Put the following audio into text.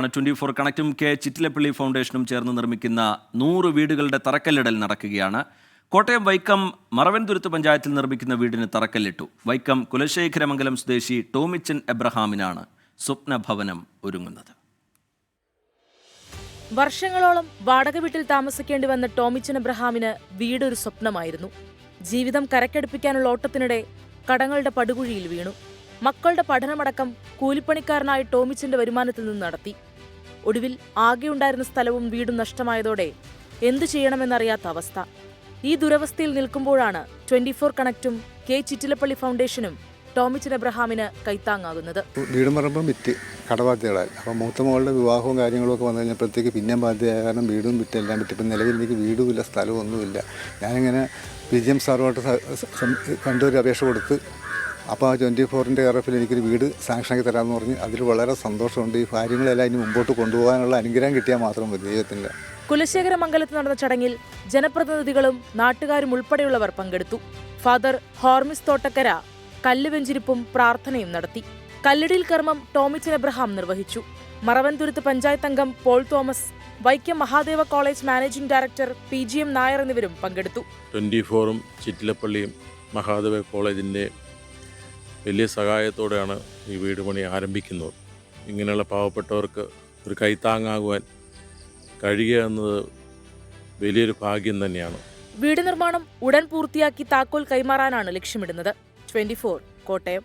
24 കണക്റ്റും K Chittilappilly ഫൗണ്ടേഷനും ചേർന്ന് നിർമ്മിക്കുന്ന 100 വീടുകളുടെ തറക്കല്ലിടൽ നടക്കുകയാണ്. കോട്ടയം വൈക്കം മറവൻതുരുത്ത് പഞ്ചായത്തിൽ നിർമ്മിക്കുന്ന വീടിന് തറക്കല്ലിട്ടു. വൈക്കം കുലശേഖരമംഗലം സ്വദേശി ടോമിച്ചൻ എബ്രഹാമിനാണ് സ്വപ്നഭവനം ഒരുങ്ങുന്നത്. വർഷങ്ങളോളം വാടക വീട്ടിൽ താമസിക്കേണ്ടി വന്ന ടോമിച്ചൻ എബ്രഹാമിന് വീടൊരു സ്വപ്നമായിരുന്നു. ജീവിതം കരക്കടുപ്പിക്കാനുള്ള ഓട്ടത്തിനിടെ കടങ്ങളുടെ പടുകുഴിയിൽ വീണു. മക്കളുടെ പഠനമടക്കം കൂലിപ്പണിക്കാരനായ ടോമിച്ചന്റെ വരുമാനത്തിൽ നിന്ന് നടത്തി. ഒടുവിൽ ആകെയുണ്ടായിരുന്ന സ്ഥലവും വീടും നഷ്ടമായതോടെ എന്തു ചെയ്യണമെന്നറിയാത്ത അവസ്ഥ. ഈ ദുരവസ്ഥയിൽ നിൽക്കുമ്പോഴാണ് 24 കണക്റ്റും കെ ചിറ്റിലപ്പള്ളി ഫൗണ്ടേഷനും ടോമിച്ചൻ എബ്രഹാമിന് കൈത്താങ്ങാകുന്നത്. വീടും പറമ്പും വിറ്റ് കടബാധ്യതകളായി. അപ്പം മൂത്ത മകളുടെ വിവാഹവും കാര്യങ്ങളും ഒക്കെ വന്നു കഴിഞ്ഞപ്പോഴത്തേക്ക് പിന്നെ ബാധ്യതയായ കാരണം വീടും വിറ്റെല്ലാം വിറ്റ്. ഇപ്പം നിലവിൽ എനിക്ക് വീടുമില്ല, സ്ഥലവും ഒന്നുമില്ല. ഞാനിങ്ങനെ PGM സാറുമായിട്ട് കണ്ടൊരു അപേക്ഷ കൊടുത്ത് അപ്പോൾ 24ൻ്റെ RFൽ എനിക്കൊരു വീട് സാങ്ഷനാക്കി തരാമെന്ന് പറഞ്ഞ് അതിൽ വളരെ സന്തോഷമുണ്ട്. ഈ കാര്യങ്ങളെല്ലാം ഇനി മുമ്പോട്ട് കൊണ്ടുപോകാനുള്ള അനുഗ്രഹം കിട്ടിയാൽ മാത്രം മതി ദൈവത്തിൻ്റെ. കുലശേഖരമംഗലത്ത് നടന്ന ചടങ്ങിൽ ജനപ്രതിനിധികളും നാട്ടുകാരും ഉൾപ്പെടെയുള്ളവർ പങ്കെടുത്തു. ഫാദർ ഹോർമിസ് തോട്ടക്കര കല്ലുവെഞ്ചിരിപ്പും പ്രാർത്ഥനയും നടത്തി. കല്ലിടിൽ കർമ്മം ടോമിച്ചൻ എബ്രഹാം നിർവഹിച്ചു. മറവൻതുരുത്ത് പഞ്ചായത്ത് അംഗം Paul Thomas, Vaikom Mahadeva college managing director PGM Nair എന്നിവരും പങ്കെടുത്തു. 24ഉം ചിറ്റിലപ്പള്ളിയും മഹാദേവ കോളേജിൻ്റെ വലിയ സഹായത്തോടെയാണ് ഈ വീട് പണി ആരംഭിക്കുന്നത്. ഇങ്ങനെയുള്ള പാവപ്പെട്ടവർക്ക് ഒരു കൈത്താങ്ങാകുവാൻ കഴിയുക എന്നത് വലിയൊരു ഭാഗ്യം തന്നെയാണ്. വീട് നിർമ്മാണം ഉടൻ പൂർത്തിയാക്കി താക്കോൽ കൈമാറാനാണ് ലക്ഷ്യമിടുന്നത്. 24 കോട്ടയം.